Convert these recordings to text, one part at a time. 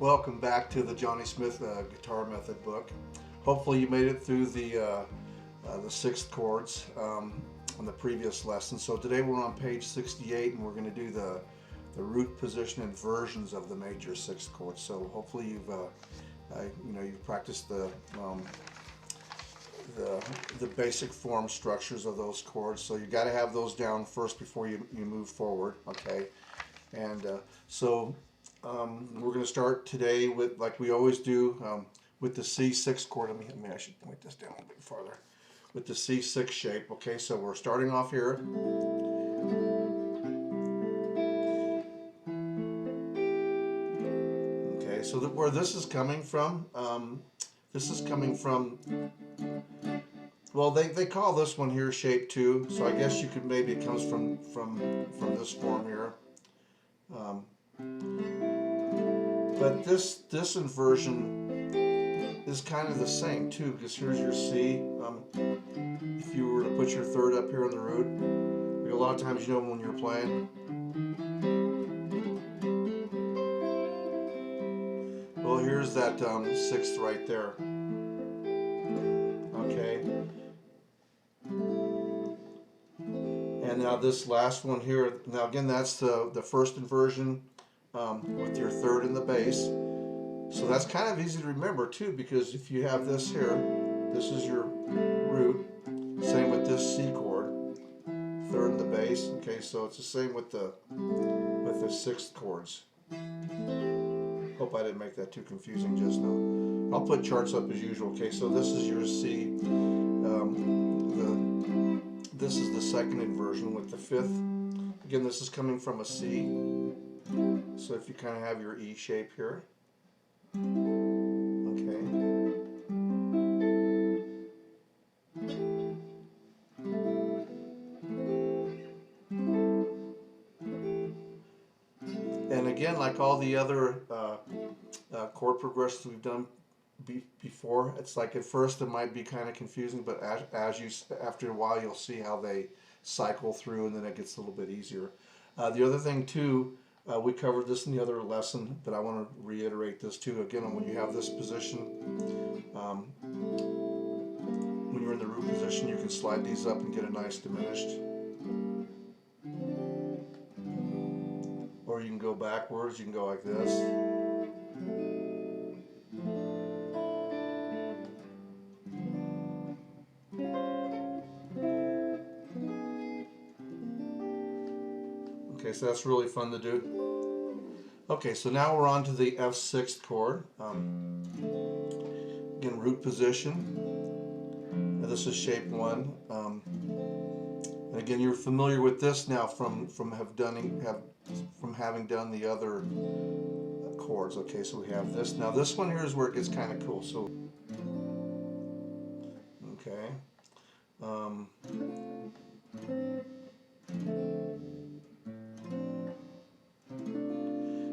Welcome back to the Johnny Smith Guitar Method book. Hopefully you made it through the 6th chords on the previous lesson. So today we're on page 68 and we're going to do the root position inversions of the major 6th chord. So hopefully you've practiced the basic form structures of those chords. So you got to have those down first before you move forward. Okay, and we're going to start today with, like we always do, with the C6 chord. I should point this down a little bit farther. With the C6 shape. Okay, so we're starting off here. Okay, so where this is coming from, well, they call this one here shape 2. So I guess you could, maybe it comes from this form here. But this inversion is kind of the same too, because here's your C. If you were to put your third up here on the root, like a lot of times, when you're playing, well, here's that 6th right there. Okay. And now this last one here, now again, that's the first inversion with your third in the bass. So that's kind of easy to remember too, because if you have this here, this is your root. Same with this C chord, third in the bass. Okay, so it's the same with the 6th chords. Hope I didn't make that too confusing just now. I'll put charts up as usual. Okay, so this is your C. This is the second inversion with the 5th. Again, this is coming from a C. So if you kind of have your E shape here. Okay. And again, like all the other chord progressions we've done before, it's like at first it might be kind of confusing, but after a while you'll see how they cycle through, and then it gets a little bit easier. The other thing too, we covered this in the other lesson, but I want to reiterate this too. Again, when you have this position, when you're in the root position, you can slide these up and get a nice diminished. Or you can go backwards, you can go like this. Okay, so that's really fun to do. Okay, so now we're on to the F6th chord. Again, root position. And this is shape 1. And again, you're familiar with this now from having done the other chords. Okay, so we have this. Now this one here is where it gets kind of cool. So, okay.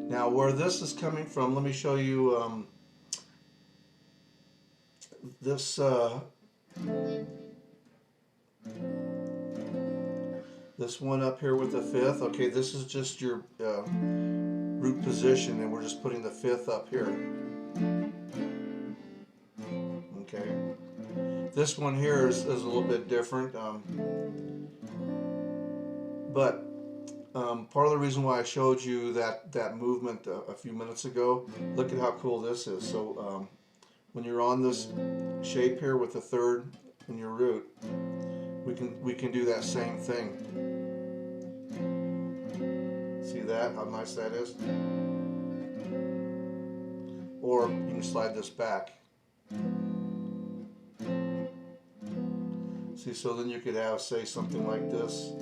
Now where this is coming from, let me show you this this one up here with the 5th. Okay, this is just your root position, and we're just putting the 5th up here. Okay, this one here is a little bit different, but part of the reason why I showed you that movement a few minutes ago, look at how cool this is. So when you're on this shape here with the third in your root, we can do that same thing. See that? How nice that is? Or you can slide this back. See, so then you could have, say, something like this.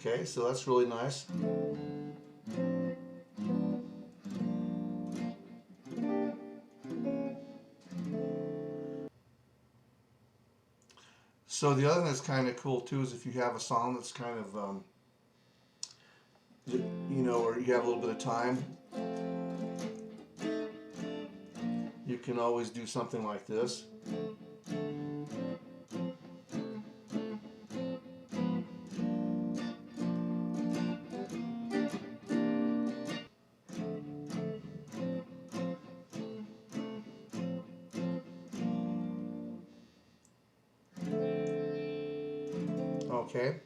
Okay, so that's really nice. So the other thing that's kind of cool too is if you have a song that's kind of, or you have a little bit of time, you can always do something like this. Okay.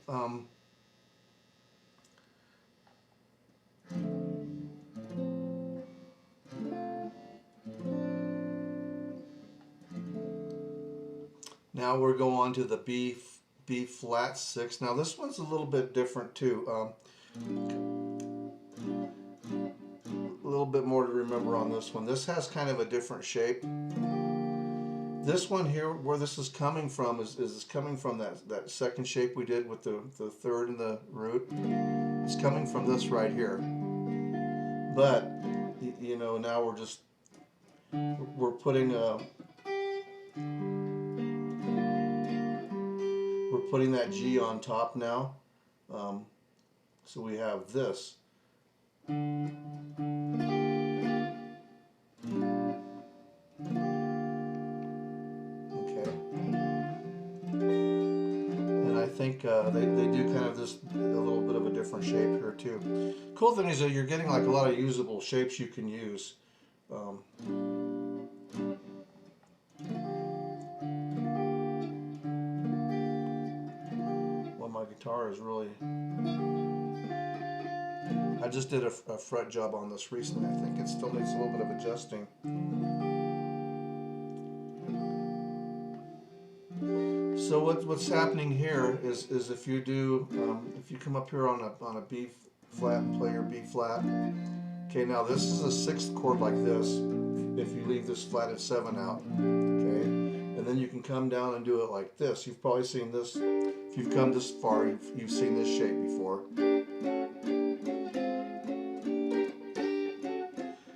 Now we're going on to the B flat 6. Now this one's a little bit different too. A little bit more to remember on this one. This has kind of a different shape. This one here, where this is coming from, is coming from that second shape we did with the third and the root. It's coming from this right here. But you know, now we're putting that G on top now. So we have this. I think they do kind of this a little bit of a different shape here too. Cool thing is that you're getting like a lot of usable shapes you can use. Well, my guitar is really... I just did a fret job on this recently. I think it still needs a little bit of adjusting. So what's happening here is if you do if you come up here on a B flat and play your B flat. Okay, now this is a 6th chord like this. If you leave this flatted 7 out, okay, and then you can come down and do it like this. You've probably seen this. If you've come this far, you've seen this shape before.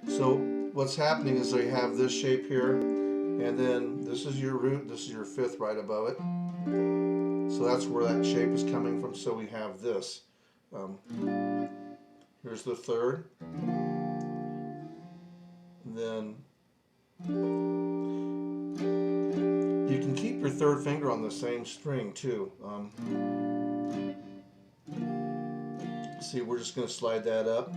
So what's happening is they have this shape here, and then this is your root, this is your 5th right above it. So that's where that shape is coming from. So we have this. Here's the 3rd. And then you can keep your 3rd finger on the same string too. See, we're just going to slide that up.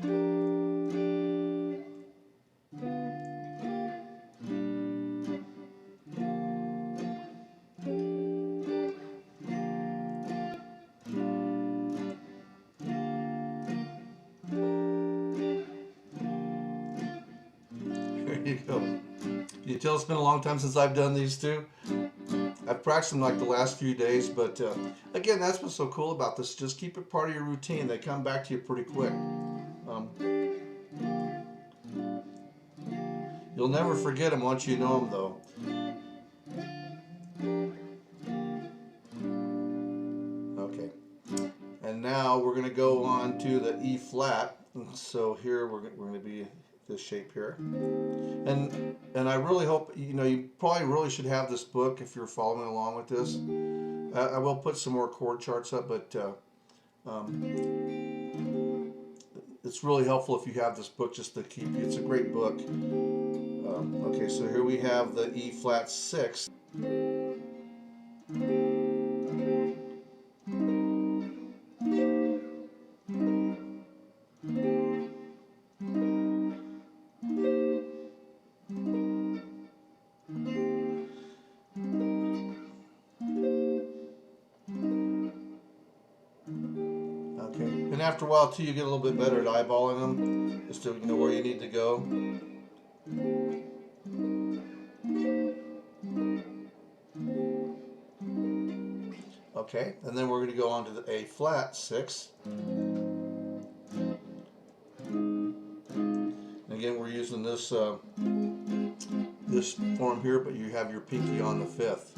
There you go. You tell it's been a long time since I've done these too. I've practiced them like the last few days, but again, that's what's so cool about this. Just keep it part of your routine. They come back to you pretty quick. You'll never forget them once you know them, though. Okay. And now we're going to go on to the E flat. So here we're going to be this shape here. And I really hope, you know, you probably really should have this book if you're following along with this. I will put some more chord charts up, but it's really helpful if you have this book just to keep you. It's a great book. Okay, so here we have the E flat 6. And after a while too, you get a little bit better at eyeballing them, just to know where you need to go. Okay, and then we're going to go on to the A flat 6. And again, we're using this this form here, but you have your pinky on the 5th.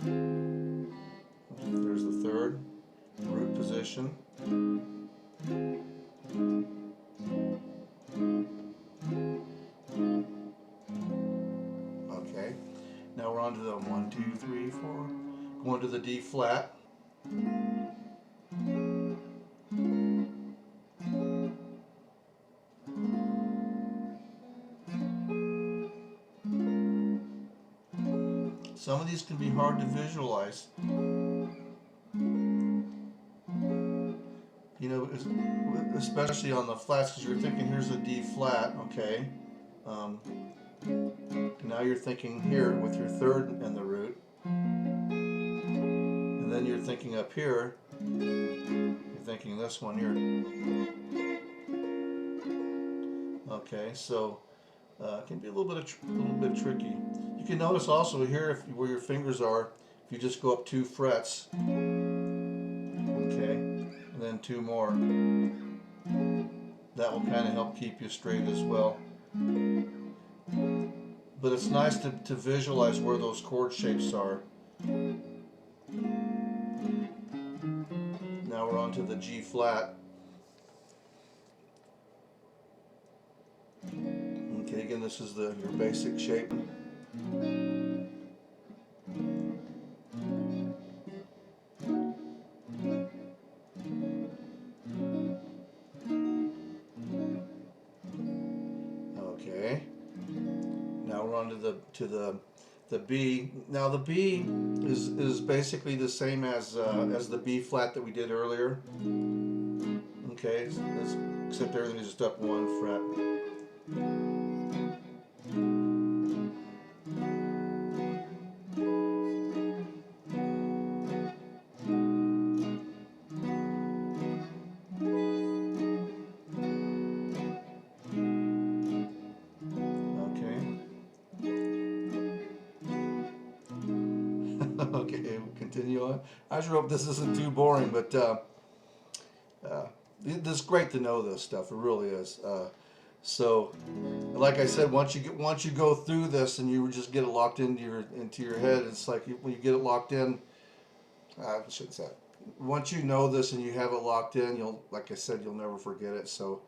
There's the 3rd, root position. Okay, now we're on to the 1, 2, 3, 4. Going to the D flat. Some of these can be hard to visualize. You know, especially on the flats, because you're thinking here's a D flat, okay. Now you're thinking here with your third and the root, and then you're thinking up here. You're thinking this one here. Okay, so it can be a little bit tricky. You can notice also here where your fingers are, if you just go up 2 frets, okay, and then 2 more, that will kind of help keep you straight as well. But it's nice to visualize where those chord shapes are. Now we're on to the G flat. Okay, again, this is your basic shape. Okay. Now we're on to the B. Now the B is basically the same as the B flat that we did earlier. Okay, except everything is just up 1 fret. Okay, we'll continue on. I sure hope this isn't too boring, but it's great to know this stuff. It really is. So, like I said, once you go through this and you just get it locked into your head, it's like when you get it locked in. I shouldn't say that. Once you know this and you have it locked in, like I said, you'll never forget it. So.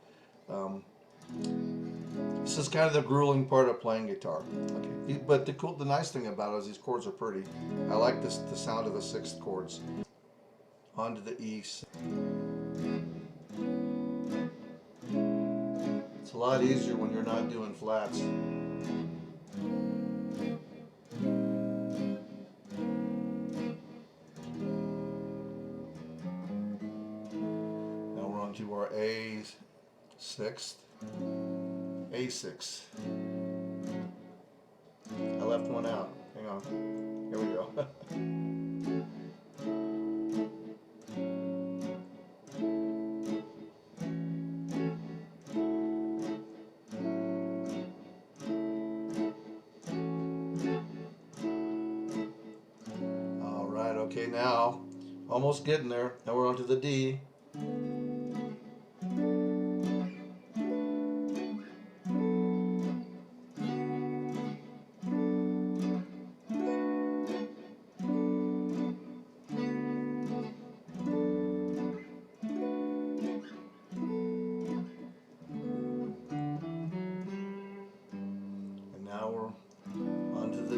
This is kind of the grueling part of playing guitar. Okay. But the nice thing about it is these chords are pretty. I like the sound of the 6th chords. On to the E. It's a lot easier when you're not doing flats. Now we're on to our A6. A6. I left one out. Hang on. Here we go. All right. Okay. Now, almost getting there. Now we're on to the D.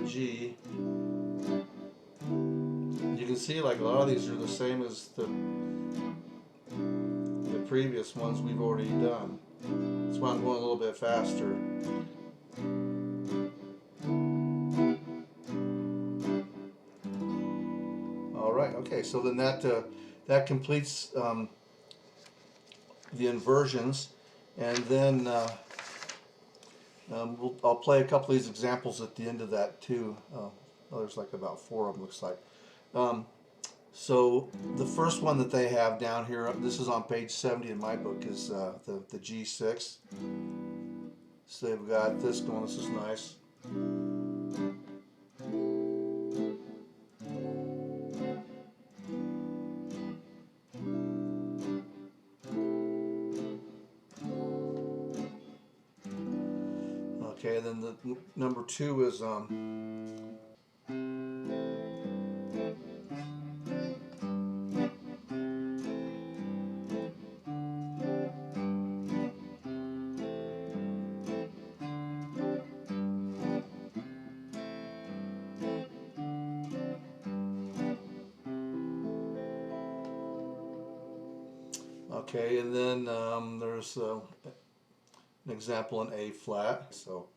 G. You can see like a lot of these are the same as the previous ones we've already done. That's why I'm going a little bit faster. All right, okay, so then that completes the inversions, and then I'll play a couple of these examples at the end of that too. There's like about 4 of them, looks like. So the first one that they have down here, this is on page 70 in my book, is the G6. So they've got this going. This is nice. Okay, then the number 2 is okay, and then there's an example in A flat. So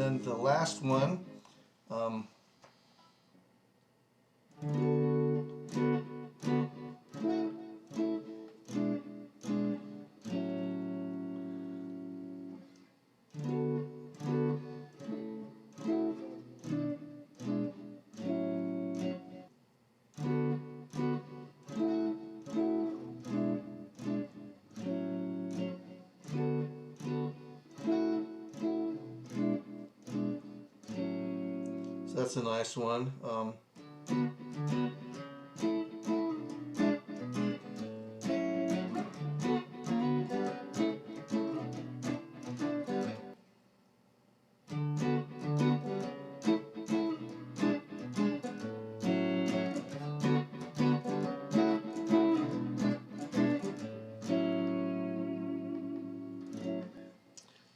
then the last one, um, so that's a nice one.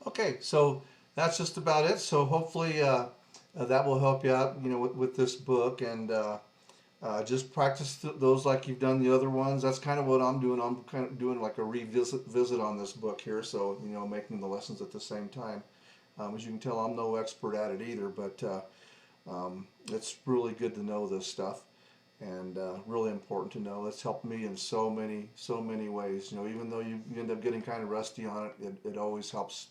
Okay, so that's just about it. So hopefully that will help you out, with this book, and just practice those like you've done the other ones. That's kind of what I'm doing. I'm kind of doing like a visit on this book here, so making the lessons at the same time. As you can tell, I'm no expert at it either, but it's really good to know this stuff, and really important to know. It's helped me in so many ways. Even though you end up getting kind of rusty on it, it always helps.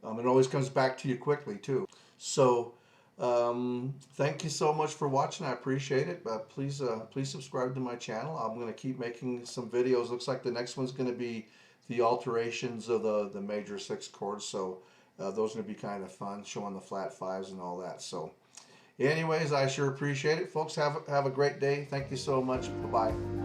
It always comes back to you quickly too. So thank you so much for watching. I appreciate it. Please subscribe to my channel. I'm going to keep making some videos. Looks like the next one's going to be the alterations of the major 6 chords. So those are going to be kind of fun, showing the flat fives and all that. So anyways, I sure appreciate it. Folks, have a great day. Thank you so much. Bye-bye.